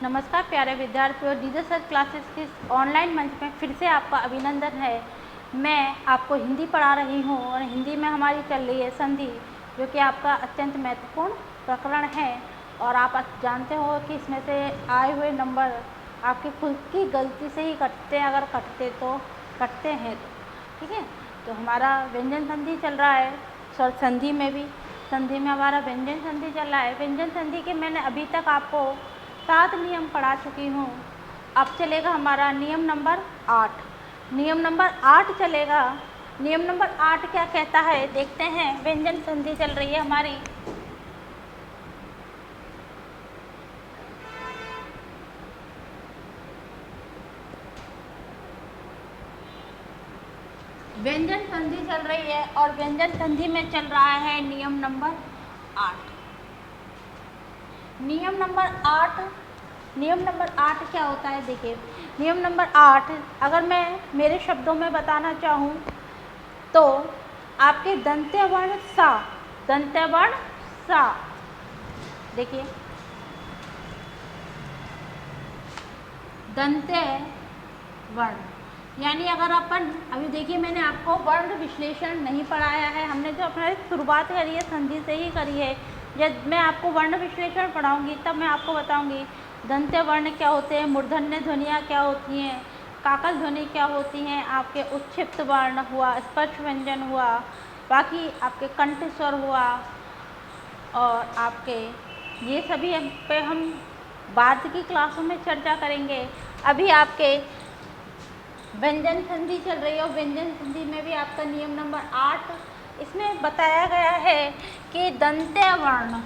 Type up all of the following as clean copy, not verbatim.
नमस्कार प्यारे विद्यार्थियों, डीजे सर क्लासेस के ऑनलाइन मंच में फिर से आपका अभिनंदन है। मैं आपको हिंदी पढ़ा रही हूँ और हिंदी में हमारी चल रही है संधि, जो कि आपका अत्यंत महत्वपूर्ण प्रकरण है। और आप जानते हो कि इसमें से आए हुए नंबर आपकी खुद की गलती से ही कटते हैं, अगर कटते हैं तो ठीक है। तो हमारा व्यंजन संधि चल रहा है, और संधि में हमारा व्यंजन संधि चल रहा है। व्यंजन संधि के मैंने अभी तक आपको 7 नियम पढ़ा चुकी हूँ। अब चलेगा हमारा नियम नंबर 8। नियम नंबर 8 चलेगा। नियम नंबर 8 क्या कहता है देखते हैं। व्यंजन संधि चल रही है हमारी। व्यंजन संधि चल रही है और व्यंजन संधि में चल रहा है नियम नंबर 8। नियम नंबर 8 क्या होता है देखिए। नियम नंबर 8 अगर मैं मेरे शब्दों में बताना चाहूँ तो आपके दंत्य वर्ण सा देखिए, दंत्य वर्ण यानी अगर अपन अभी देखिए, मैंने आपको वर्ण विश्लेषण नहीं पढ़ाया है। हमने जो अपना शुरुआत करी है संधि से ही करी है। जब मैं आपको वर्ण विश्लेषण पढ़ाऊंगी तब मैं आपको बताऊंगी दंत्य वर्ण क्या होते हैं, मूर्धन्य ध्वनियाँ क्या होती हैं, काकल ध्वनि क्या होती हैं, आपके उच्छिप्त वर्ण हुआ, स्पर्श व्यंजन हुआ, बाकी आपके कंठ स्वर हुआ, और आपके ये सभी पे हम बाद की क्लासों में चर्चा करेंगे। अभी आपके व्यंजन संधि चल रही है और व्यंजन संधि में भी आपका नियम नंबर 8 इसमें बताया गया है कि दंत्य वर्ण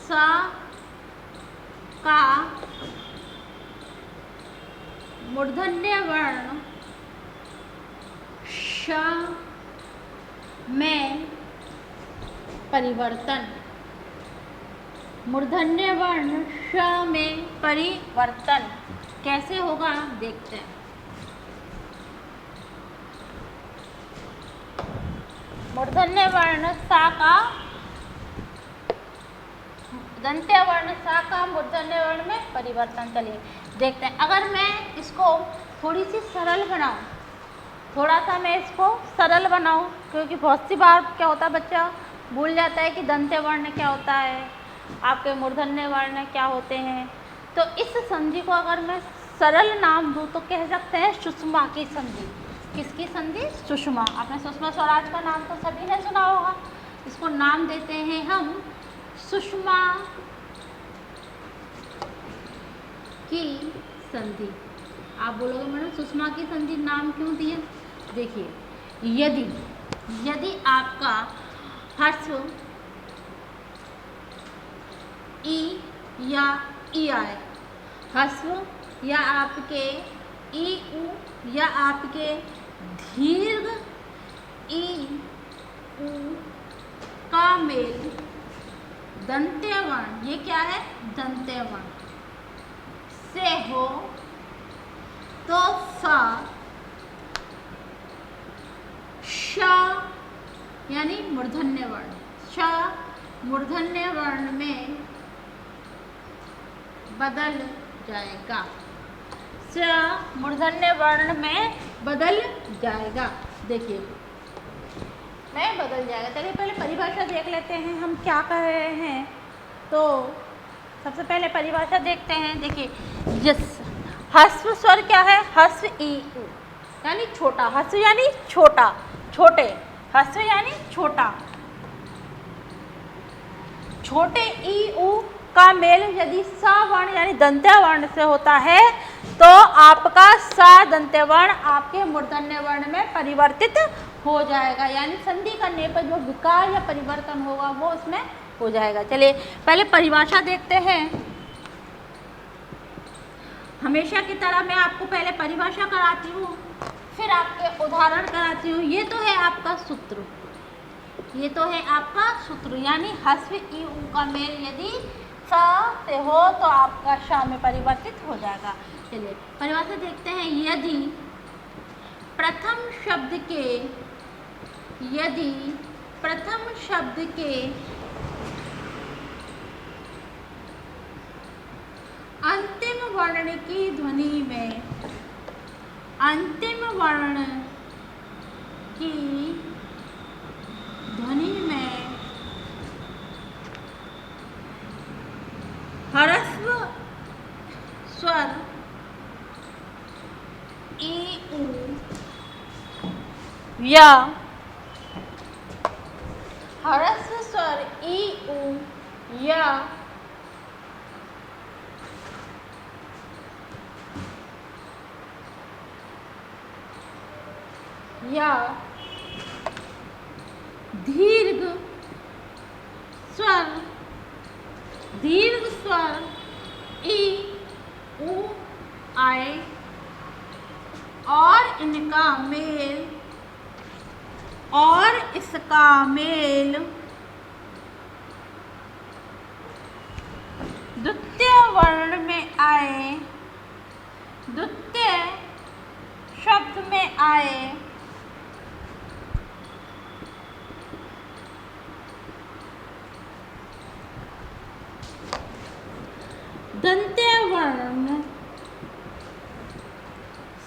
सा का मूर्धन्य वर्ण श में परिवर्तन। मूर्धन्य वर्ण श में परिवर्तन कैसे होगा देखते हैं। मूर्धन्य वर्ण सा का दंत्य वर्ण सा का मूर्धन्य वर्ण में परिवर्तन। चलिए देखते हैं। अगर मैं इसको थोड़ी सी सरल बनाऊं, थोड़ा सा मैं इसको सरल बनाऊं, क्योंकि बहुत सी बार क्या होता है बच्चा भूल जाता है कि दंत्य वर्ण क्या होता है, आपके मूर्धन्य वर्ण क्या होते हैं। तो इस संधि को अगर मैं सरल नाम दूं तो कह सकते हैं सुषमा की संधि। किसकी संधि? सुषमा। आपने सुषमा स्वराज का नाम तो सभी ने सुना होगा। इसको नाम देते हैं हम सुषमा की संधि। आप बोलोगे मैडम सुषमा की संधि नाम क्यों दिया? देखिए, यदि आपका ह्रस्व ई या ई आए, ह्रस्व या आपके ई उ या आपके दीर्घ ई उ का मेल दंत्य वर्ण, ये क्या है? दंत्य वर्ण से हो तो सा श यानी मूर्धन्य वर्ण, श मूर्धन्य वर्ण में बदल जाएगा। स मूर्धन्य वर्ण में बदल जाएगा। देखिए मैं बदल जाएगा। चलिए पहले परिभाषा देख लेते हैं हम क्या कह रहे हैं। तो सबसे पहले परिभाषा देखते हैं। देखिए, ह्रस्व स्वर क्या है? ह्रस्व ई उ यानी छोटा, ह्रस्व यानी छोटा, छोटे, ह्रस्व यानी छोटा, छोटे ई उ का मेल यदि सा वर्ण यानी दंत्य वर्ण से होता है तो आपका सा दंत्य वर्ण आपके मूर्धन्य वर्ण में परिवर्तित हो जाएगा। यानी संधि करने पर जो विकार या परिवर्तन होगा वो उसमें हो जाएगा। चलिए पहले परिभाषा देखते हैं। हमेशा की तरह मैं आपको पहले परिभाषा कराती हूँ, फिर आपके उदाहरण कराती हूँ। ये तो है आपका सूत्र, यानी ह्रस्व ई उ का मेल यदि सा से हो तो आपका शा में परिवर्तित हो जाएगा। चलिए परिभाषा देखते हैं। यदि प्रथम शब्द के अंतिम वर्ण की ध्वनि में, अंतिम वर्ण की ध्वनि में ह्रस्व स्वर ई ऊ या ह्रस्व स्वर ई ऊ या दीर्घ स्वर ई ऊ आए और इनका मेल और इसका मेल द्वितीय वर्ण में आए, द्वितीय शब्द में आए दंत्य वर्ण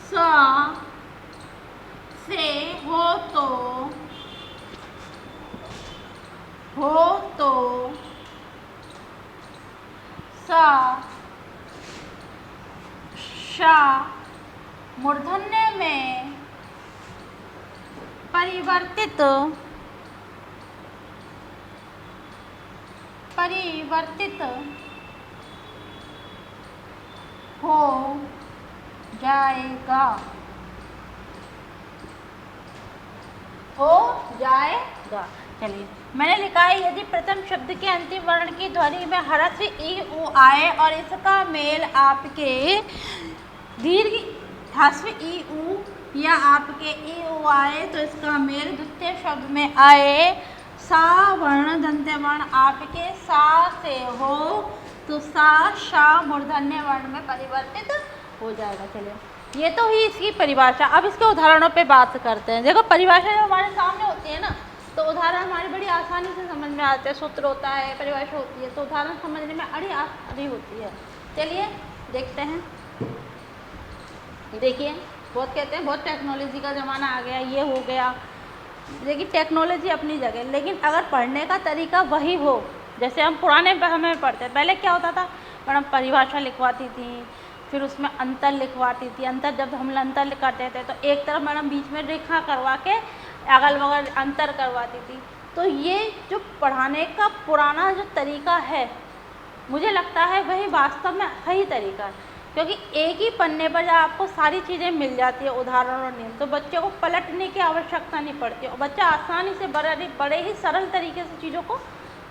स से हो तो सा शा मूर्धन्य में परिवर्तित हो जाएगा, चलिए मैंने लिखा है यदि प्रथम शब्द के अंतिम वर्ण की ध्वनि में ह्रस्व ई ऊ आए और इसका मेल आपके दीर्घ ह्रस्व ई ऊ या आपके ई ऊ आए तो इसका मेल द्वितीय शब्द में आए सा वर्ण दंत्य वर्ण आपके सा से हो तो सा शा मूर्धन्य वर्ण में परिवर्तित हो जाएगा। चलिए ये तो ही इसकी परिभाषा। अब इसके उदाहरणों पे बात करते हैं। देखो परिभाषा जब हमारे सामने होती है ना तो उदाहरण हमारी बड़ी आसानी से समझ में आते हैं। सूत्र होता है, परिभाषा होती है, तो उदाहरण समझने में आसानी होती है। चलिए देखते हैं। देखिए बहुत कहते हैं बहुत टेक्नोलॉजी का ज़माना आ गया, ये हो गया। देखिए टेक्नोलॉजी अपनी जगह, लेकिन अगर पढ़ने का तरीका वही हो जैसे हम पुराने हमें पढ़ते हैं। पहले क्या होता था, मैडम परिभाषा लिखवाती थी, फिर उसमें अंतर लिखवाती थी। अंतर जब हम अंतर करते थे तो एक तरफ मैडम बीच में रेखा करवा के अगल बगल अंतर करवाती थी। तो ये जो पढ़ाने का पुराना जो तरीका है मुझे लगता है वही वास्तव में सही तरीका है, क्योंकि एक ही पन्ने पर जब आपको सारी चीज़ें मिल जाती है उदाहरण और नियम, तो बच्चे को पलटने की आवश्यकता नहीं पड़ती और बच्चा आसानी से बड़े ही सरल तरीके से चीज़ों को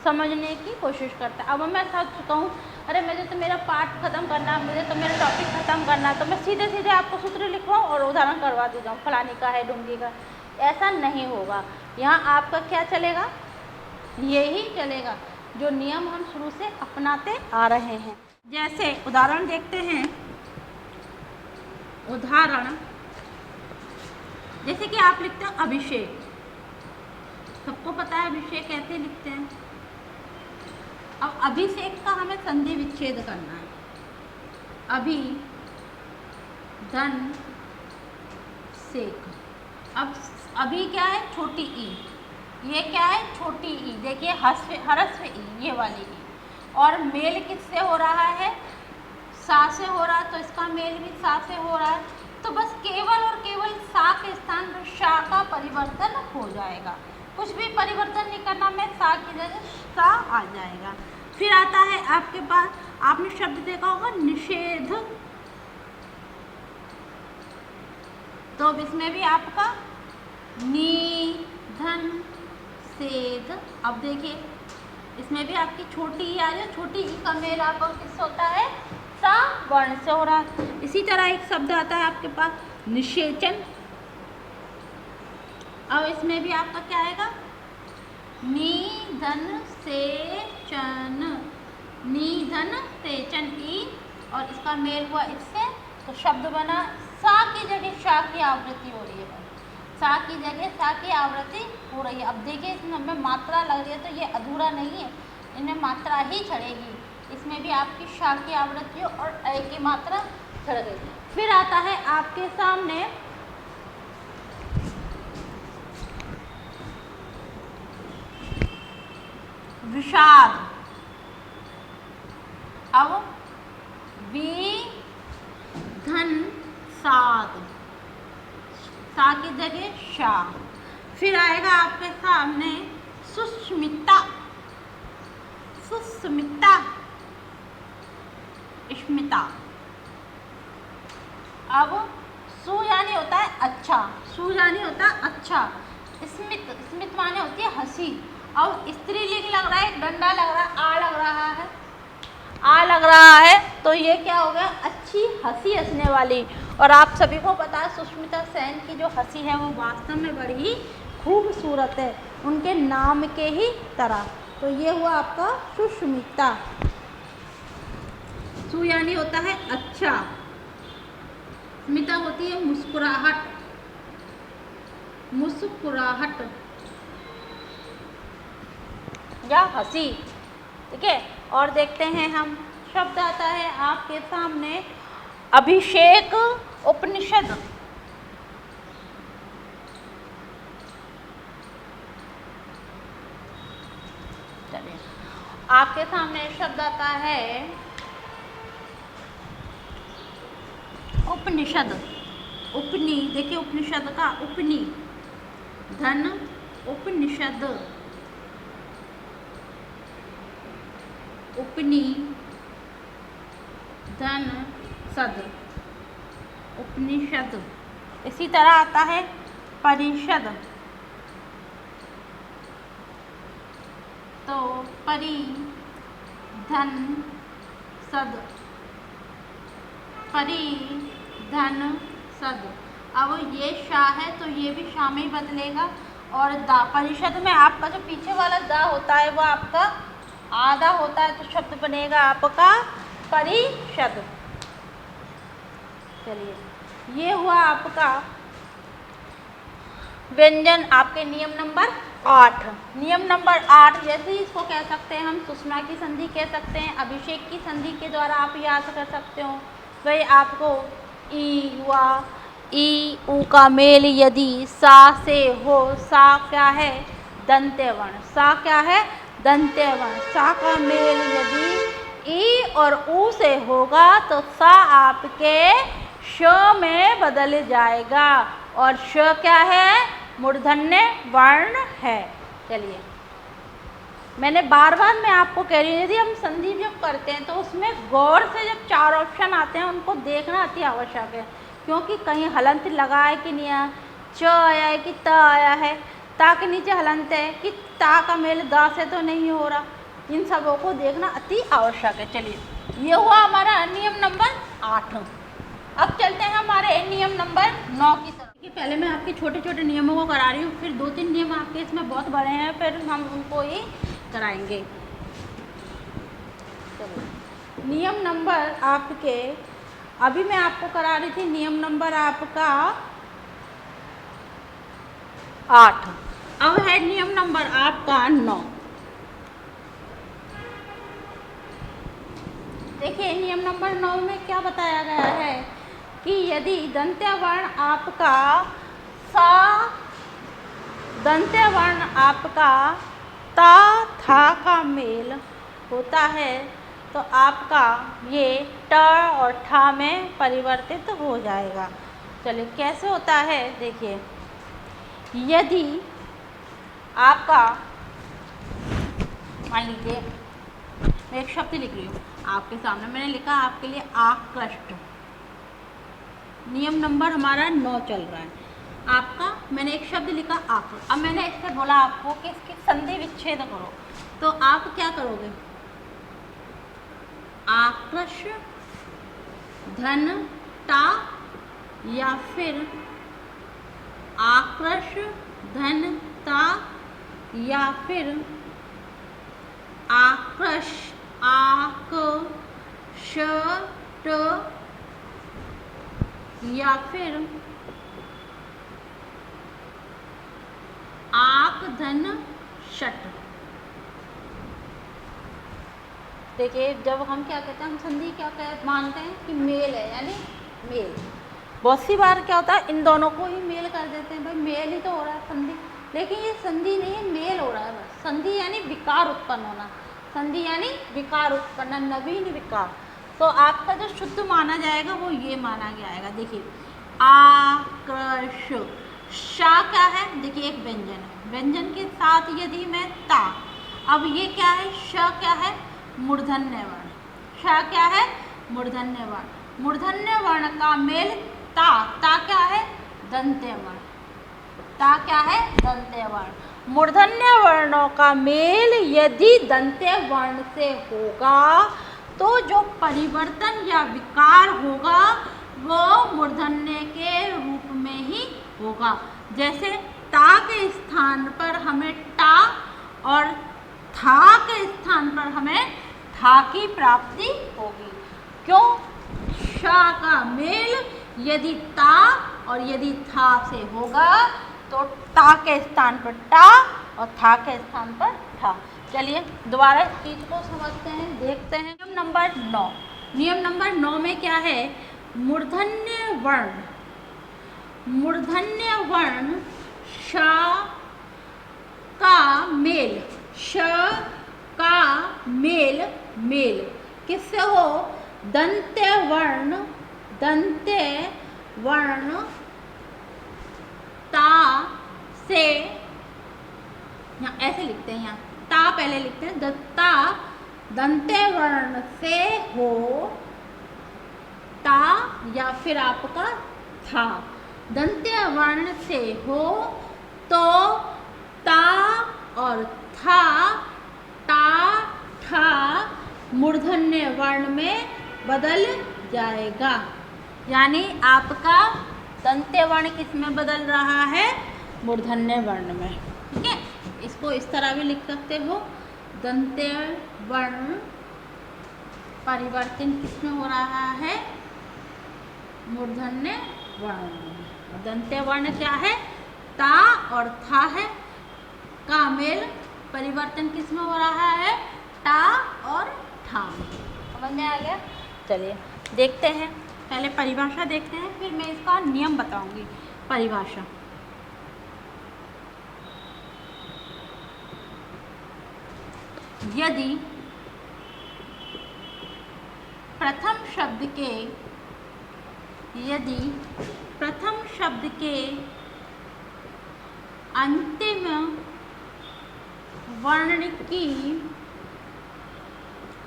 समझने की कोशिश करता है। अब मैं सच कहूँ, अरे मुझे तो मेरा पाठ खत्म करना, मुझे तो मेरा टॉपिक खत्म करना, तो मैं सीधे सीधे आपको सूत्र लिखवाऊँ और उदाहरण करवा दी जाऊँ फलानी का है ढूंढी का। ऐसा नहीं होगा। यहाँ आपका क्या चलेगा, यही चलेगा जो नियम हम शुरू से अपनाते आ रहे हैं। जैसे उदाहरण देखते हैं। उदाहरण जैसे कि आप लिखते हैं अभिषेक, सबको पता है अभिषेक कैसे लिखते हैं। अब अभिषेक का हमें संधि विच्छेद करना है। अभी धन सेक, अब अभी क्या है छोटी ई, ये क्या है छोटी ई, देखिए ह्रस्व ई, ये वाली ई, और मेल किससे हो रहा है, सा से हो रहा है, तो इसका मेल भी सा से हो रहा है। तो बस केवल और केवल सा के स्थान पर शा का परिवर्तन हो जाएगा, कुछ भी परिवर्तन नहीं करना, मैं सा की जगह सा आ जाएगा। फिर आता है आपके पास, आपने शब्द देखा होगा निषेध, तो अब इसमें भी आपका निधन सेध। अब देखिए इसमें भी आपकी छोटी ई आ रही है, छोटी ई का मेल आपका किससे होता है, सा वर्ण से हो रहा है। इसी तरह एक शब्द आता है आपके पास निषेचन। अब इसमें भी आपका क्या आएगा, निधन सेचन, निधन सेचन ई, और इसका मेल हुआ इससे, तो शब्द बना सा की जगह शा की आवृत्ति हो रही है। सा की जगह सा की आवृत्ति हो रही है। अब देखिए इसमें मात्रा लग रही है तो ये अधूरा नहीं है, इनमें मात्रा ही चढ़ेगी। इसमें भी आपकी शा की आवृत्ति और अ की मात्रा चढ़ गई। फिर आता है आपके सामने विषाद। अब वी धन साद, सा की जगह शा। फिर आएगा आपके सामने सुस्मिता, सुस्मिता, स्मिता। अब सु यानी होता है अच्छा, सु यानी होता है अच्छा, स्मित, स्मित माने होती है हंसी। अब स्त्रीलिंग लग रहा है, एक डंडा लग रहा है, आ लग रहा है, आ लग रहा है, तो ये क्या हो गया, अच्छी हंसी हंसने वाली। और आप सभी को पता है सुष्मिता सेन की जो हंसी है वो वास्तव में बड़ी ही खूबसूरत है, उनके नाम के ही तरह। तो ये हुआ आपका सुष्मिता। सु यानी होता है अच्छा, स्मिता होती है मुस्कुराहट, मुस्कुराहट या हंसी। ठीक है, और देखते हैं हम, शब्द आता है आपके सामने अभिषेक उपनिषद। चलिए आपके सामने शब्द आता है उपनिषद। उपनी, देखिए उपनिषद का उपनी, धन उपनिषद, उपनी धन सद, उपनिषद। इसी तरह आता है परिषद, तो परि धन सद, परि धन सद। अब ये शा है तो ये भी शा में ही बदलेगा। और दा, परिषद में आपका जो पीछे वाला दा होता है वो आपका आधा होता है, तो शब्द बनेगा आपका परिषद। चलिए ये हुआ आपका व्यंजन, आपके नियम नंबर 8। नियम नंबर 8 जैसे ही इसको कह सकते हैं हम सुषमा की संधि कह सकते हैं, अभिषेक की संधि के द्वारा आप याद कर सकते हो। वही आपको ई हुआ, ई ऊ का मेल यदि सा से हो, सा क्या है, दंत्य वर्ण, सा क्या है, दंत्य वर्ण, सा का मेल यदि ई और ऊ से होगा तो सा आपके श में बदल जाएगा, और श क्या है, मूर्धन्य वर्ण है। चलिए मैंने बार बार मैं आपको कह रही हूँ, यदि हम संधि जब करते हैं तो उसमें गौर से जब 4 ऑप्शन आते हैं उनको देखना अति आवश्यक है, क्योंकि कहीं हलंत लगा है कि नहीं आया, च आया है कि त आया है, ता के नीचे हलंत है कि ता का मेल दा से तो नहीं हो रहा, इन सबों को देखना अति आवश्यक है। चलिए ये हुआ हमारा नियम नंबर 8। अब चलते हैं हमारे नियम नंबर 9 की तरफ। पहले मैं आपके छोटे छोटे नियमों को करा रही हूँ, फिर 2-3 नियम आपके इसमें बहुत बड़े हैं, फिर हम उनको ही कराएंगे। चलो नियम नंबर आपके, अभी मैं आपको करा रही थी नियम नंबर आपका 8, अब है नियम नंबर आपका 9। देखिए नियम नंबर 9 में क्या बताया गया है कि यदि दंत्य वर्ण आपका सा, दंत्य वर्ण आपका ता था का मेल होता है तो आपका ये ट और ठा में परिवर्तित हो जाएगा। चलिए कैसे होता है देखिए, यदि आपका मान लीजिए मैं एक शब्द लिख रही हूँ आपके सामने, मैंने लिखा आपके लिए आकृष्ट, नियम नंबर हमारा 9 चल रहा है आपका, मैंने एक शब्द लिखा आकृष्ट। अब मैंने इससे बोला आपको कि इसकी संधि विच्छेद करो, तो आप क्या करोगे, आकृष धन टा या फिर आकृष धन ता या फिर आकृष आक श ट या फिर आक धन शट। देखिए जब हम क्या कहते हैं, हम संधि क्या मानते हैं कि मेल है, यानी मेल। बहुत सी बार क्या होता है इन दोनों को ही मेल कर देते हैं, भाई मेल ही तो हो रहा है संधि, लेकिन ये संधि नहीं है, मेल हो रहा है बस। संधि यानी विकार उत्पन्न होना, संधि यानी विकार उत्पन्न, नवीन विकार। तो आपका जो शुद्ध माना जाएगा वो ये माना जाएगा। देखिए आकृष, शा क्या है, देखिए एक व्यंजन है, व्यंजन के साथ यदि मैं ता, अब ये क्या है, श क्या है, मूर्धन्य वर्ण, श क्या है, मूर्धन्य वर्ण, मूर्धन्य वर्ण का मेल ता, ता क्या है, दंत्य वर्ण, ता क्या है, दंत्य वर्ण। मूर्धन्य वर्णों का मेल यदि दंत्य वर्ण से होगा तो जो परिवर्तन या विकार होगा वो मूर्धन्य के रूप में ही होगा। जैसे ता के स्थान पर हमें टा और था के स्थान पर हमें था की प्राप्ति होगी। क्यों? शा का मेल यदि ता और यदि था से होगा तो ता के स्थान पर टा और था के स्थान पर था। चलिए दोबारा इस चीज को समझते हैं, देखते हैं। नियम नंबर 9, नियम नंबर 9 में क्या है, मूर्धन्य वर्ण, मूर्धन्य वर्ण श का मेल, श का मेल, मेल किससे हो, दंत्य वर्ण, दंत्य वर्ण ता से, यहाँ ऐसे लिखते हैं, यहाँ ता पहले लिखते हैं, दत्ता दंत्य वर्ण से हो, ता या फिर आपका था, दंत्य वर्ण से हो तो ता और था, ता ठा मूर्धन्य वर्ण में बदल जाएगा। यानी आपका दंत्य वर्ण किस में बदल रहा है, मूर्धन्य वर्ण में। ठीक है, इसको इस तरह भी लिख सकते हो, दंत्य वर्ण परिवर्तन किस में हो रहा है, मूर्धन्य वर्ण में। दंत्य वर्ण क्या है, ता और था है, का मेल परिवर्तन किस में हो रहा है, टा और ठा में। समझ में आ गया? चलिए देखते हैं, पहले परिभाषा देखते हैं, फिर मैं इसका नियम बताऊंगी। परिभाषा, यदि प्रथम शब्द के, यदि प्रथम शब्द के अंतिम वर्ण की,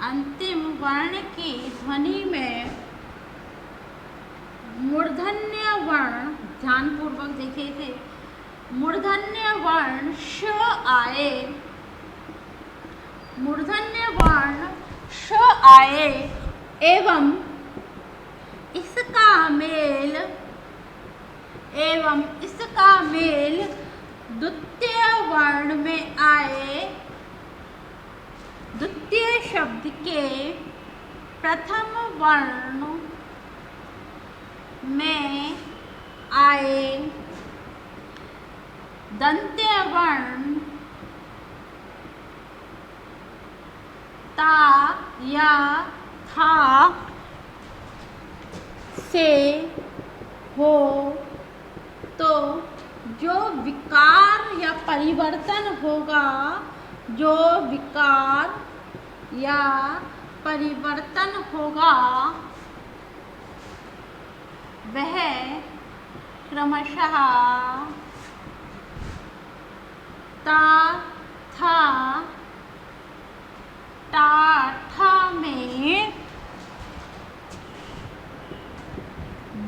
अंतिम वर्ण की ध्वनि में मूर्धन्य वर्ण, ध्यानपूर्वक देखिए इसे, मूर्धन्य वर्ण श आए, मूर्धन्य वर्ण श आए एवं इसका मेल, एवं इसका मेल द्वितीय वर्ण में आए, द्वितीय शब्द के प्रथम वर्ण में आए दंत्य वर्ण ता या था से हो तो जो विकार या परिवर्तन होगा, जो विकार या परिवर्तन होगा वह क्रमशः ता था टा ठा में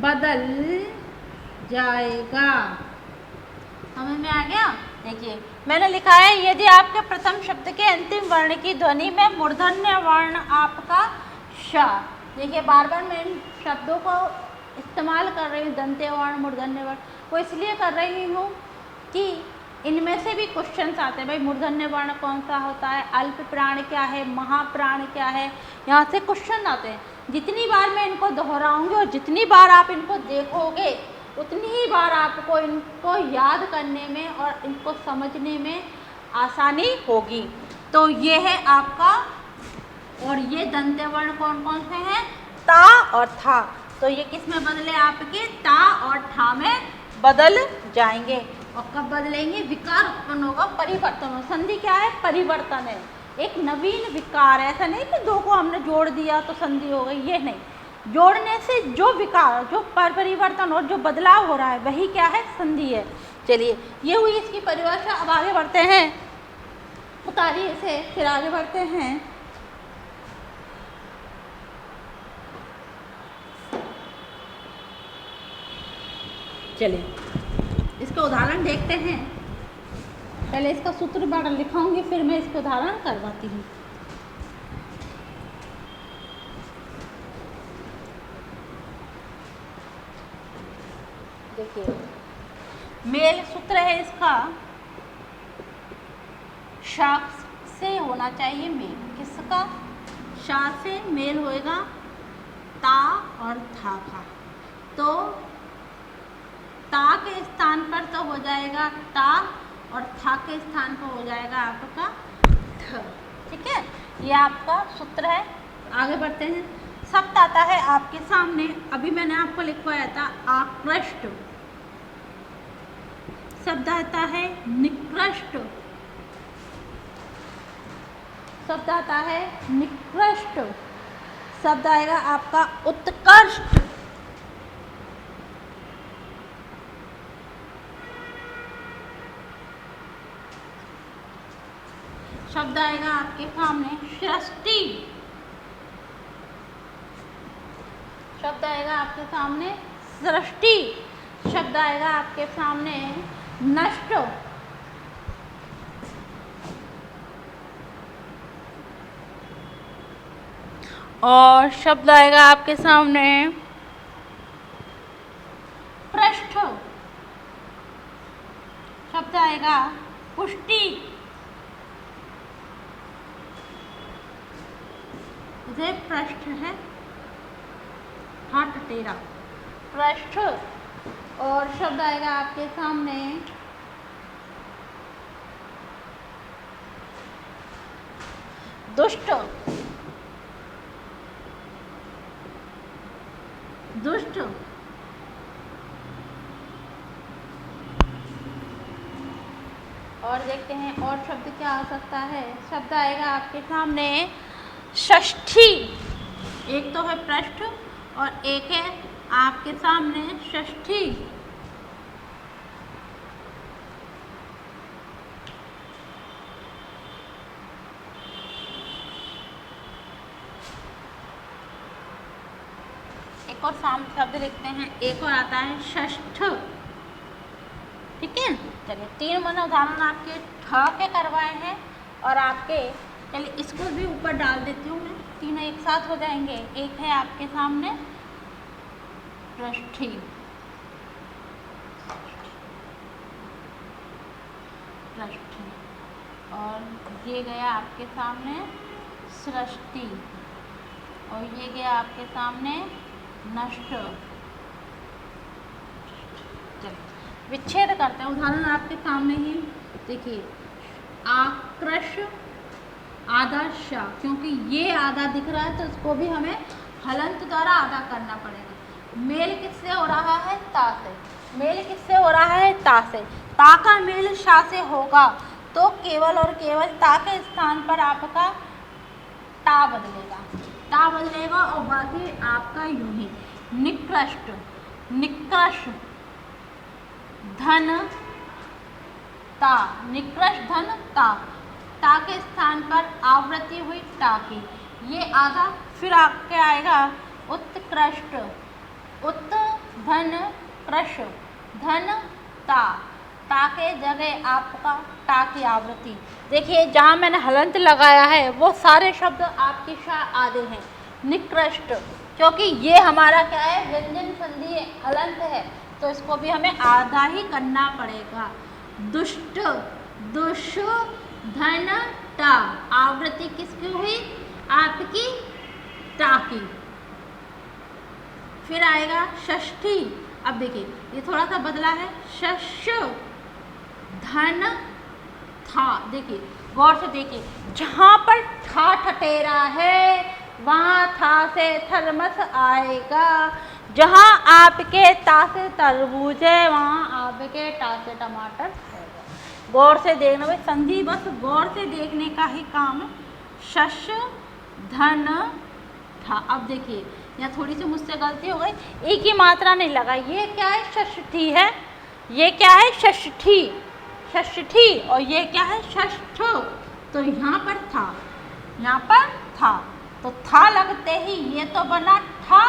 बदल जाएगा। समझ में आ गया? देखिए मैंने लिखा है, यदि आपके प्रथम शब्द के अंतिम वर्ण की ध्वनि में मूर्धन्य वर्ण आपका श, देखिए बार बार मैं इन शब्दों को इस्तेमाल कर रही हूँ, दंत्य वर्ण मूर्धन्य वर्ण, वो इसलिए कर रही हूँ कि इनमें से भी क्वेश्चंस आते हैं, भाई मूर्धन्य वर्ण कौन सा होता है, अल्प प्राण क्या है, महाप्राण क्या है, यहाँ से क्वेश्चन आते हैं। जितनी बार मैं इनको दोहराऊंगी और जितनी बार आप इनको देखोगे उतनी ही बार आपको इनको याद करने में और इनको समझने में आसानी होगी। तो ये है आपका, और ये दंत्य वर्ण कौन कौन से हैं? ता और था। तो ये किस में बदले? आपके ता और ठा में बदल जाएंगे। और कब बदलेंगे? विकार उत्पन्न होगा, परिवर्तन हो। संधि क्या है? परिवर्तन है, एक नवीन विकार है। ऐसा नहीं कि दो को हमने जोड़ दिया तो संधि हो गई, ये नहीं। जोड़ने से जो विकार, जो परिवर्तन और जो बदलाव हो रहा है वही क्या है? संधि है। चलिए, ये हुई इसकी परिभाषा। अब आगे बढ़ते हैं, उतारिए इसे, फिर आगे बढ़ते हैं। चलिए, इसका उदाहरण देखते हैं। पहले इसका सूत्र बार लिखाऊंगी, फिर मैं इसका उदाहरण करवाती हूँ। देखिए, मेल सूत्र है इसका, शा से होना चाहिए मेल। किसका? शा से मेल होएगा ता और था का। तो ता के स्थान पर तो हो जाएगा ता, और था के स्थान पर हो जाएगा आपका थ। ठीक है, ये आपका सूत्र है। आगे बढ़ते हैं। शब्द आता है आपके सामने, अभी मैंने आपको लिखवाया था आकृष्ट। शब्द आता है निकृष्ट। शब्द आता है निकृष्ट। शब्द आएगा आपका उत्कृष्ट। शब्द आएगा आपके सामने सृष्टि। शब्द आएगा आपके सामने सृष्टि। शब्द आएगा आपके सामने नष्ट। और शब्द आएगा आपके सामने पृष्ठ। शब्द आएगा पुष्टि। ये पृष्ठ है, हाथ टेढ़ा, पृष्ठ। और शब्द आएगा आपके सामने दुष्ट। दुष्ट। और देखते हैं और शब्द क्या आ सकता है। शब्द आएगा आपके सामने षष्ठी। एक तो है पृष्ठ और एक है आपके सामने षष्ठी। एक और साम शब्द लिखते हैं, एक और आता है षष्ठ। ठीक है, चलिए 3 मैंने उदाहरण आपके ठ के करवाए हैं और आपके, चलिए इसको भी ऊपर डाल देती हूँ मैं, तीनों एक साथ हो जाएंगे। एक है आपके सामने पृष्ठी, पृष्ठी, और ये गया आपके सामने सृष्टि, और ये गया आपके सामने नष्ट। चलिए विच्छेद करते हैं। उदाहरण आपके सामने ही देखिए, आकृष आधा श, क्योंकि ये आधा दिख रहा है तो इसको भी हमें हलंत द्वारा आधा करना पड़ेगा। मेल किससे हो रहा है? ता से। मेल किससे हो रहा है? ता से। ता का मेल शा से होगा तो केवल और केवल ता के स्थान पर आपका टा बदलेगा, ता बदलेगा, और बाकी आपका यूं ही निकृष्ट, निकृष्ट धन ता, निकृष्ट धन ता, ता के स्थान पर आवृत्ति हुई टा की, ये आधा। फिर आपके आएगा उत्कृष्ट, उत धन कृष, धन ता, ता के जगह आपका टा की आवृत्ति। देखिए जहाँ मैंने हलंत लगाया है वो सारे शब्द आपकी शा आधे हैं। निकृष्ट, क्योंकि ये हमारा क्या है? व्यंजन संधि हलंत है, तो इसको भी हमें आधा ही करना पड़ेगा। दुष्ट, दुष धन टा, आवृत्ति किसकी हुई? आपकी टा की। फिर आएगा षष्ठी, अब देखिए ये थोड़ा सा बदला है, शश धन था। देखिए गौर से देखिए, जहाँ पर ठा ठटेरा है वहाँ था से थर्मस आएगा, जहाँ आपके ता से तरबूज है वहाँ आपके टा से टमाटर आएगा। गौर से देखना भाई, संधि बस गौर से देखने का ही काम है। शश धन था। अब देखिए यहाँ थोड़ी सी मुझसे गलती हो गई, ई की मात्रा नहीं लगा, ये क्या है षष्ठी है, ये क्या है षष्ठी, षष्ठी, और ये क्या है षष्ठ। तो यहाँ पर था, यहाँ पर था, तो था लगते ही ये तो बना ठा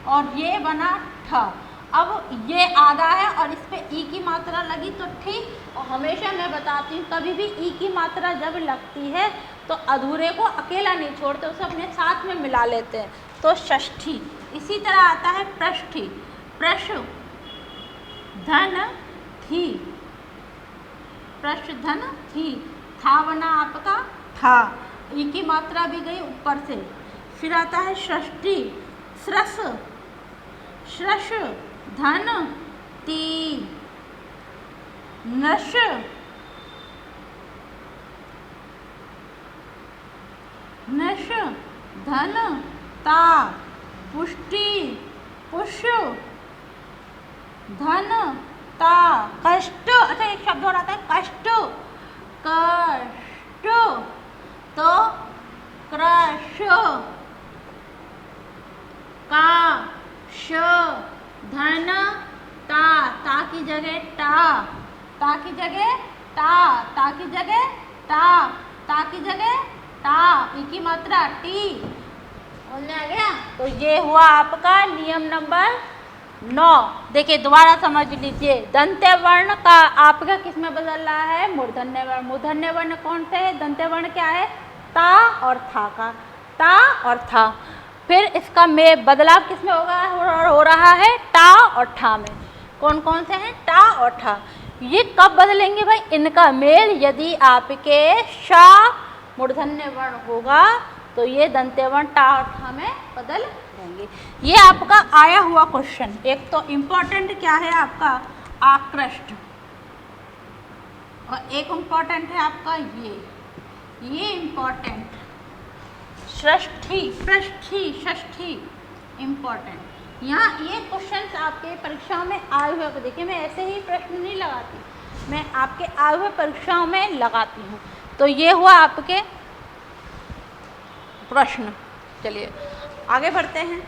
और ये बना ठ। अब ये आधा है और इस पे ई की मात्रा लगी तो ठीक। और हमेशा मैं बताती हूँ कभी भी ई की मात्रा जब लगती है तो अधूरे को अकेला नहीं छोड़ते, उसे अपने साथ में मिला लेते हैं, तो षष्ठी। इसी तरह आता है पृष्ठी, प्रश धन थी, प्रश धन थी, था बना आपका था, ई की मात्रा भी गई ऊपर से। फिर आता है षष्ठी, स्रस श्रश धन ती, नश नश धन ता, पुष्टि पुष धन ता, कष्ट। अच्छा एक शब्द और आता है कष्ट, कष्ट, तो क्रश का श धन ता, ता की जगह टा, ता की जगह टा, ता की जगह टा, ता की जगह टा, ई की मात्रा टी। बोलने आ गया। तो ये हुआ आपका नियम नंबर 9। देखिए दोबारा समझ लीजिए, दंत्य वर्ण का आपका किस में बदल रहा है, मूर्धन्य वर्ण। मूर्धन्य वर्ण कौन से है, दंत्य वर्ण क्या है, ता और था का, ता और था। फिर इसका में बदलाव किस में होगा, हो रहा है टा और ठा में। कौन कौन से हैं, टा और ठा। ये कब बदलेंगे भाई, इनका मेल यदि आपके शा मूर्धन्य वर्ण होगा तो ये दंत्य वर्ण टा और ठा में बदल जाएंगे। ये आपका आया हुआ क्वेश्चन। एक तो इम्पोर्टेंट क्या है आपका आकृष्ट, और एक इम्पोर्टेंट है आपका ये इम्पोर्टेंट षष्ठी, पृष्ठी, षष्ठी इम्पोर्टेंट। यहाँ ये क्वेश्चन आपके परीक्षाओं में आए हुए, देखिए मैं ऐसे ही प्रश्न नहीं लगाती, मैं आपके आए हुए परीक्षाओं में लगाती हूँ। तो ये हुआ आपके प्रश्न। चलिए आगे बढ़ते हैं।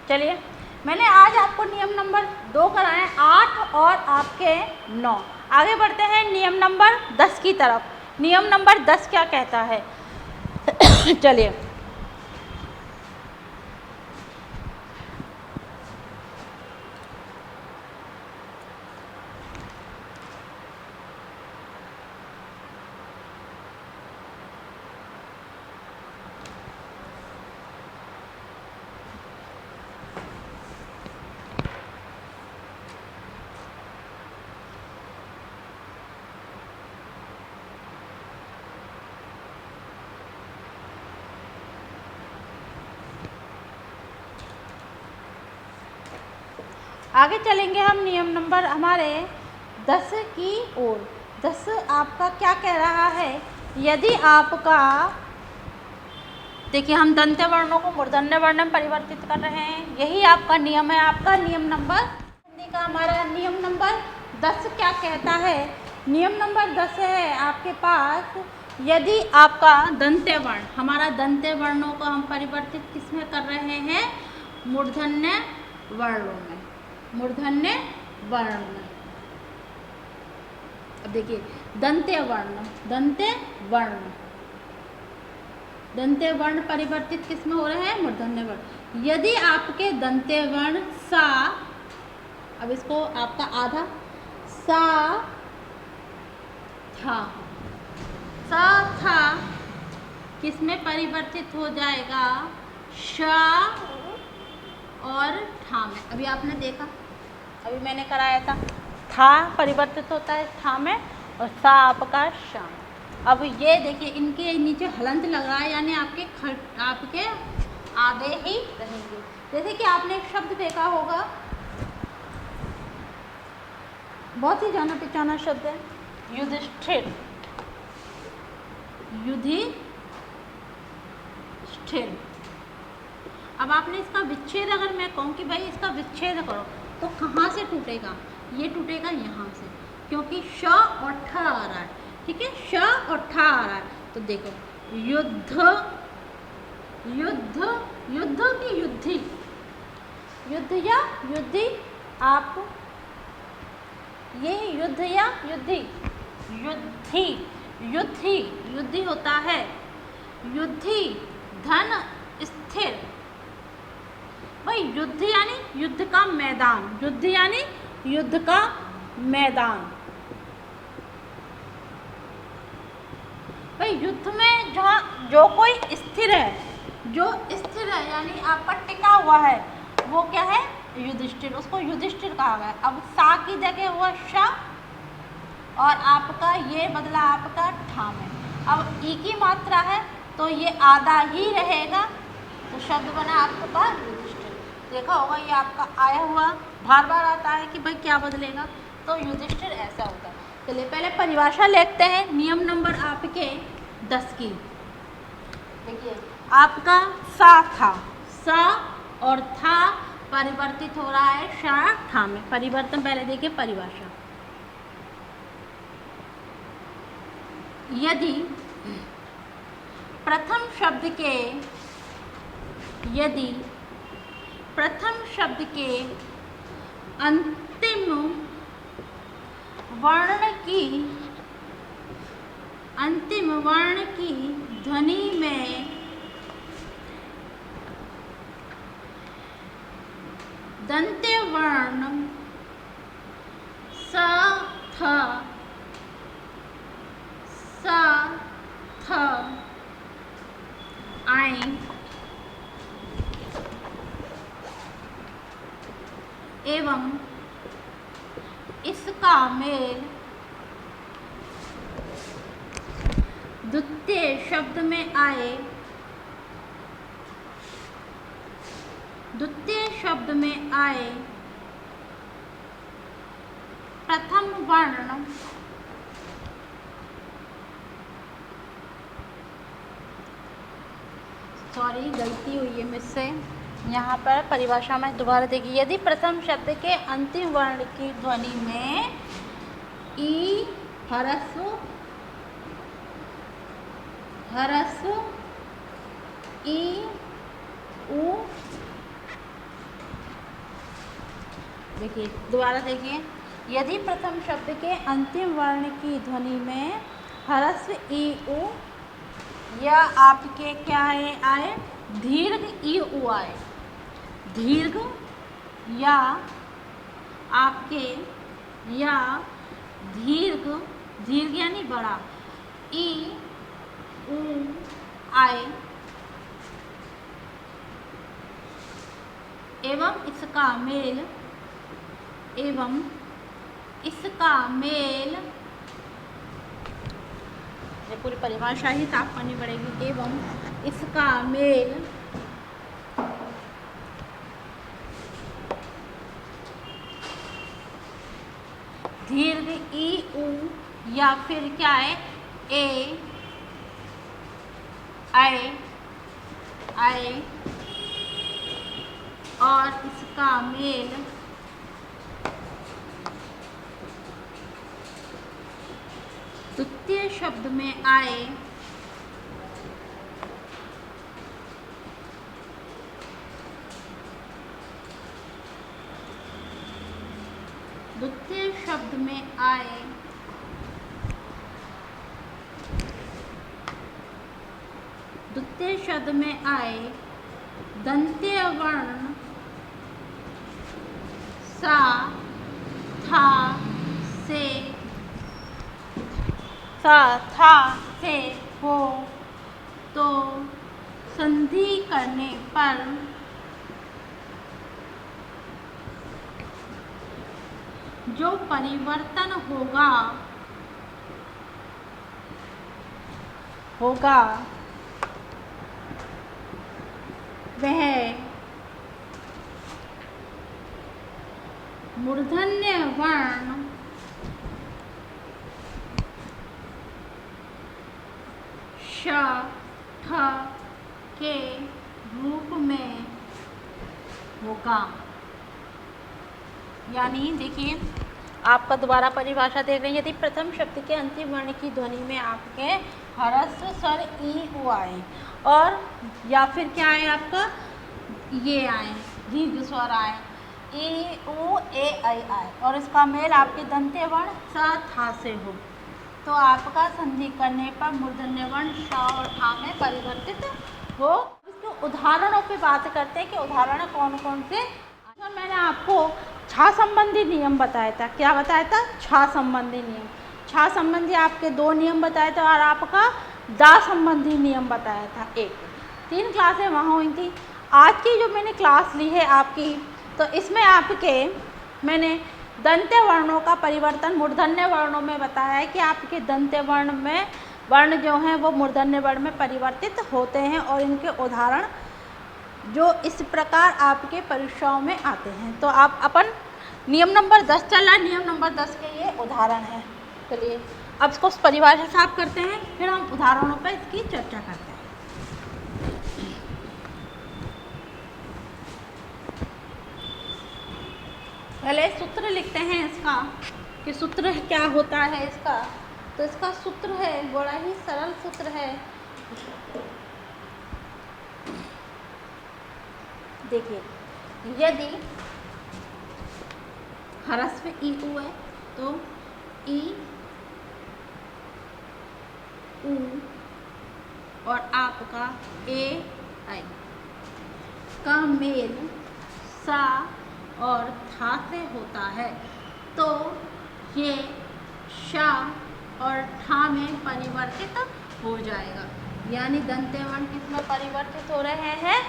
चलिए मैंने आज आपको नियम नंबर 2 कराए, 8 और आपके 9। आगे बढ़ते हैं नियम नंबर 10 की तरफ। नियम नंबर 10 क्या कहता है चलिए आगे चलेंगे हम नियम नंबर हमारे 10 की ओर। 10 आपका क्या कह रहा है, यदि आपका, देखिए हम दंत्य वर्णों को मूर्धन्य वर्ण में परिवर्तित कर रहे हैं, यही आपका नियम है। आपका नियम नंबर हिंदी का हमारा नियम नंबर 10 क्या कहता है, नियम नंबर 10 है आपके पास, यदि आपका दंत्य वर्ण, हमारा दंत्य वर्णों को हम परिवर्तित किस में कर रहे हैं, मूर्धन्य वर्णों में, मूर्धन्य वर्ण में। अब देखिए दंत्य वर्ण, दंत्य वर्ण, दंत्य वर्ण परिवर्तित किस में हो रहे हैं, मूर्धन्य वर्ण। यदि आपके दंत्य वर्ण सा, अब इसको आपका आधा, सा था, सा था किस में परिवर्तित हो जाएगा, शा और ठा में। अभी आपने देखा, अभी मैंने कराया था, था परिवर्तित होता है था में, और सा आपका शाम। अब ये देखिए इनके नीचे हलंत लग रहा है, यानी आपके आधे ही रहेंगे। जैसे कि आपने एक शब्द देखा होगा, बहुत ही जाना पहचाना शब्द है, युधिष्ठिर। युधिष्ठिर। अब आपने इसका विच्छेद, अगर मैं कहूँ कि भाई इसका विच्छेद करो, तो कहाँ से टूटेगा? ये टूटेगा यहाँ से, क्योंकि श और ठ आ रहा है, ठीक है, श और ठ आ रहा है। तो देखो युद्ध, युद्ध, युद्ध की युद्धि, युद्ध या युद्धि, आप ये युद्ध या युद्धि, युद्धि, युद्धि, युद्धि होता है, युद्धि, धन स्थिर। भाई युद्ध यानी युद्ध का मैदान, युद्ध यानी युद्ध का मैदान। भाई युद्ध में जहाँ जो कोई स्थिर है, जो स्थिर है यानी आपका टिका हुआ है, वो क्या है? युधिष्ठिर, उसको युधिष्ठिर कहा गया। अब सा की जगह हुआ श, और आपका ये बदला आपका ठा में। अब ई की मात्रा है तो ये आधा ही रहेगा, तो शब्द बना आपका युधिष्ठिर। देखा होगा ये आपका आया हुआ बार बार आता है कि भाई क्या बदलेगा, तो युधिष्ठिर ऐसा होता है। चलिए पहले परिभाषा लिखते हैं, नियम नंबर आपके 10 की। देखिए आपका सा था, सा और था परिवर्तित हो रहा है शा ठा में। परिवर्तन पहले देखिए परिभाषा। यदि प्रथम शब्द के, यदि प्रथम शब्द के अंतिम वर्ण की, अंतिम वर्ण की ध्वनि में दंत्य वर्ण स थ, स थ आए एवं इसका मेल द्वितीय शब्द में आए, द्वितीय शब्द में आए प्रथम वर्ण सॉरी गलती हुई है मुझसे, यहाँ पर परिभाषा में दोबारा देखिए। यदि प्रथम शब्द के अंतिम वर्ण की ध्वनि में ई, ह्रस्व, ह्रस्व, ई, उ, देखिए दोबारा देखिए। यदि प्रथम शब्द के अंतिम वर्ण की ध्वनि में ह्रस्व ई, उ या आपके क्या है आए, दीर्घ ई, उ आए, दीर्घ या आपके या दीर्घ, दीर्घ यानी बड़ा, ई, उ आए एवं इसका मेल, एवं इसका मेल, ये पूरी परिभाषा ही साफ करनी पड़ेगी। एवं इसका मेल दीर्घ ई, उ या फिर क्या है ए, आए, आए और इसका मेल द्वितीय शब्द में आए, द्वितीय शब्द में आए द्वितीय शब्द में आए दंत्य वर्ण सा, था से, सा था से हो तो संधि करने पर जो परिवर्तन होगा वह मूर्धन्य वर्ण श ठ के रूप में होगा। यानी देखिए, आपका दोबारा परिभाषा देख रहे हैं, यदि प्रथम शब्द के अंतिम वर्ण की ध्वनि में आपके ह्रस्व स्वर ई उ आए और या फिर क्या आए, आपका ये आए, दीर्घ स्वर आए, ई उ ए ऐ आए और इसका मेल आपके दंत्य वर्ण स था से हो, तो आपका संधि करने पर मूर्धन्य वर्ण श और ठा में परिवर्तित हो। इसके उदाहरणों पे बात करते हैं कि उदाहरण कौन कौन से। मैंने आपको छा संबंधी नियम बताया था। क्या बताया था? छा संबंधी नियम। छा संबंधी आपके 2 नियम बताए थे और आपका दा संबंधी नियम बताया था 1। 3 क्लासें वहाँ हुई थी। आज की जो मैंने क्लास ली है आपकी, तो इसमें आपके मैंने दंत्य वर्णों का परिवर्तन मूर्धन्य वर्णों में बताया है कि आपके दंत्य वर्ण में वर्ण जो हैं वो मूर्धन्य वर्ण में परिवर्तित होते हैं और इनके उदाहरण जो इस प्रकार आपके परीक्षाओं में आते हैं। तो आप अपन नियम नंबर 10 चल रहा है, नियम नंबर 10 के ये उदाहरण है। चलिए अब इसको परिभाषा साफ करते हैं, फिर हम उदाहरणों पर इसकी चर्चा करते हैं। पहले सूत्र लिखते हैं इसका कि सूत्र क्या होता है इसका। तो इसका सूत्र है, बड़ा ही सरल सूत्र है। देखिए, यदि ह्रस्व ई उ है तो ई उ और आपका ए ऐ का मेल सा और था से होता है, तो ये शा और ठा में परिवर्तित हो जाएगा। यानी दंत्य वर्ण किसमें परिवर्तित हो रहे हैं?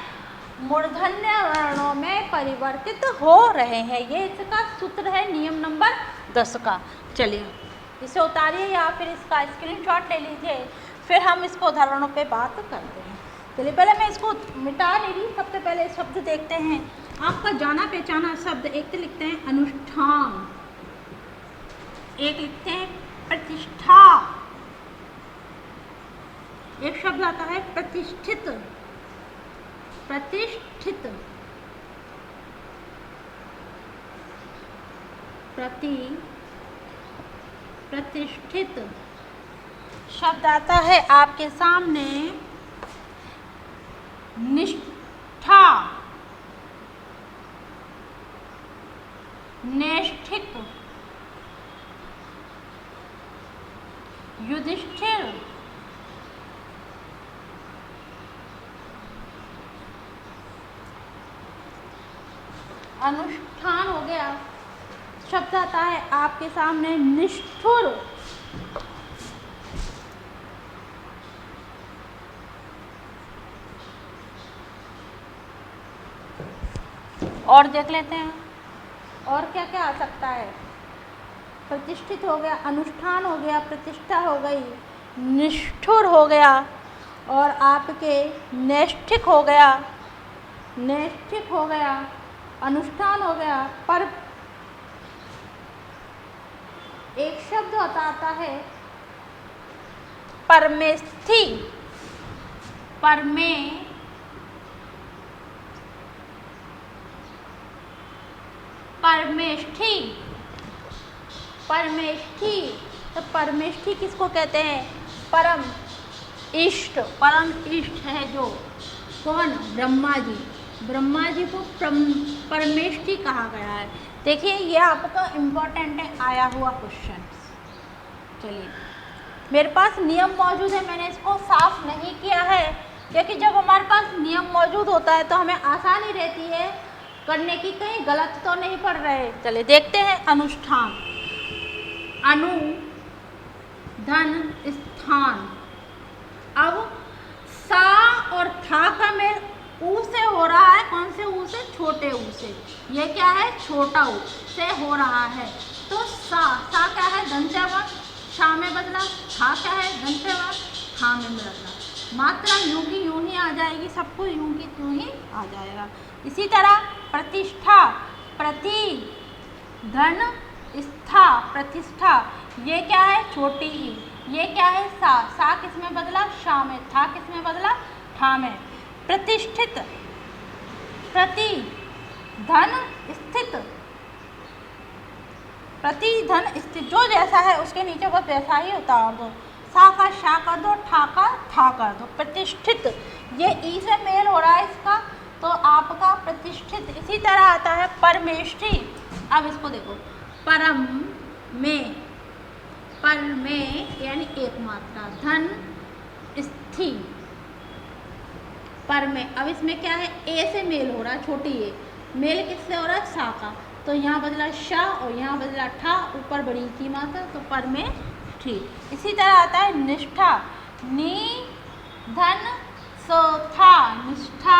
मूर्धन्य वर्णों में परिवर्तित हो रहे हैं। ये इसका सूत्र है नियम नंबर 10 का। चलिए इसे उतारिए या फिर इसका स्क्रीनशॉट ले लीजिए, फिर हम इसको उदाहरणों पे बात करते हैं। चलिए पहले मैं इसको मिटा नहीं रही, सबसे पहले शब्द देखते हैं। आपका जाना पहचाना शब्द, एक तो लिखते हैं अनुष्ठान, एक लिखते हैं प्रतिष्ठा, एक शब्द आता है प्रतिष्ठित, प्रतिष्ठित, प्रतिष्ठित शब्द आता है आपके सामने निष्ठा, नैष्ठिक, युधिष्ठिर, अनुष्ठान हो गया। शब्द आता है आपके सामने निष्ठुर, और देख लेते हैं और क्या क्या आ सकता है। प्रतिष्ठित हो गया, अनुष्ठान हो गया, प्रतिष्ठा हो गई, निष्ठुर हो गया और आपके नैष्ठिक हो गया, नैष्ठिक हो गया, अनुष्ठान हो गया। पर एक शब्द आता है परमेष्ठी, परमेष्ठी, परमेष्ठी। तो परमेष्ठी किसको कहते हैं? परम इष्ट, परम इष्ट है जो कौन? ब्रह्मा जी। ब्रह्मा जी को परमेष्ठी कहा गया है। देखिए ये आपका इम्पोर्टेंट है, आया हुआ क्वेश्चन। चलिए मेरे पास नियम मौजूद है, मैंने इसको साफ नहीं किया है क्योंकि जब हमारे पास नियम मौजूद होता है तो हमें आसानी रहती है करने की, कहीं गलत तो नहीं पढ़ रहे। चलिए देखते हैं। अनुष्ठान, अनु धन स्थान। अब सा और था का मेल ऊ से हो रहा है, कौन से ऊ से? छोटे ऊ से। ये क्या है? छोटा ऊ से हो रहा है। तो सा क्या है दंत्य वर्ण, शा में बदला, था क्या है दंत्य वर्ण, हा में बदला। मात्रा यूं की यूं ही आ जाएगी, सबको यूं की यूं ही आ जाएगा। इसी तरह प्रतिष्ठा, प्रति, धन, स्था, प्रतिष्ठा, ये क्या है छोटी ई, ये क्या है सा किस में बदला, शा में, था किस में बदला, ठा में। प्रतिष्ठित, प्रति, धन, स्थित, प्रति, धन, स्थित, जो जैसा है उसके नीचे बस वैसा ही उतार दो, सा का शा कर दो, ठा का था कर दो। प्रतिष्ठित, ये ई से मेल हो रहा है इसका, तो आपका प्रतिष्ठित। इसी तरह आता है परमेष्ठी। अब इसको देखो, परम में, पर में यानी एक मात्रा, धन, स्थि, पर में। अब इसमें क्या है, ए से मेल हो रहा है, छोटी ए, मेल किससे हो रहा है, सा का, तो यहाँ बदला शा और यहाँ बदला ठा, ऊपर बड़ी की मात्रा, तो पर में ठीक। इसी तरह आता है निष्ठा, नी, धन, सो, था, निष्ठा,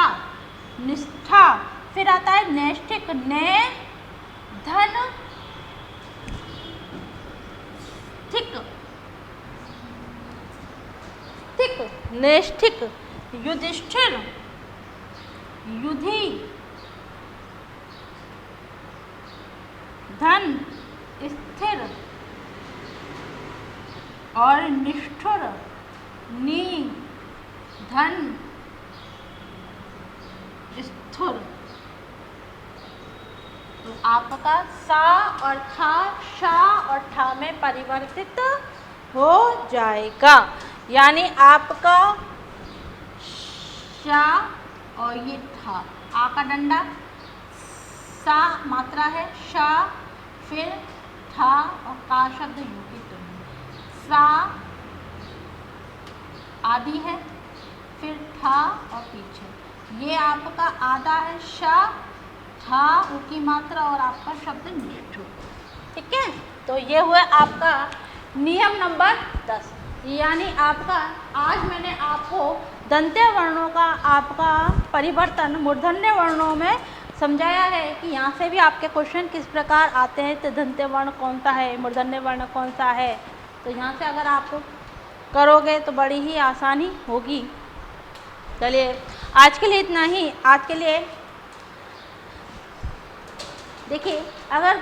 निष्ठा। फिर आता है नैष्ठिक, ने, धन, थिक, थिक, नैष्ठिक। युधिष्ठिर, युधि, धन, स्थिर और निष्ठुर, नी, धन, स्थुर। तो आपका सा और था, शा और ठा में परिवर्तित हो जाएगा। यानी आपका शा और ये ठा, आ का डंडा, सा मात्रा है, शा, फिर ठा और का शब्द यू की तुम, सा आदि है, फिर ठा और पीछे, ये आपका आधा है, शा, ठा, ऊ की मात्रा और आपका शब्द निष्ठुर। ठीक है, तो ये हुआ आपका नियम नंबर 10। यानी आपका आज मैंने आपको दंत्य वर्णों का आपका परिवर्तन मूर्धन्य वर्णों में समझाया है कि यहाँ से भी आपके क्वेश्चन किस प्रकार आते हैं, तो दंत्य वर्ण कौन सा है, मूर्धन्य वर्ण कौन सा है। तो यहाँ से अगर आप करोगे तो बड़ी ही आसानी होगी। चलिए आज के लिए इतना ही। आज के लिए देखिए, अगर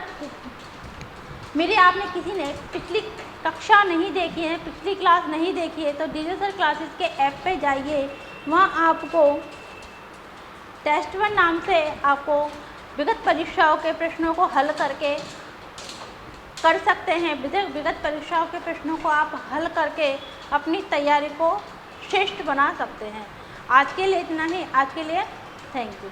मेरी आपने किसी ने पिछली कक्षा नहीं देखी है, पिछली क्लास नहीं देखी है, तो डीजे सर क्लासेस के ऐप पे जाइए। वहाँ आपको टेस्ट 1 नाम से आपको विगत परीक्षाओं के प्रश्नों को हल करके कर सकते हैं। विगत परीक्षाओं के प्रश्नों को आप हल करके अपनी तैयारी को श्रेष्ठ बना सकते हैं। आज के लिए इतना ही। आज के लिए थैंक यू।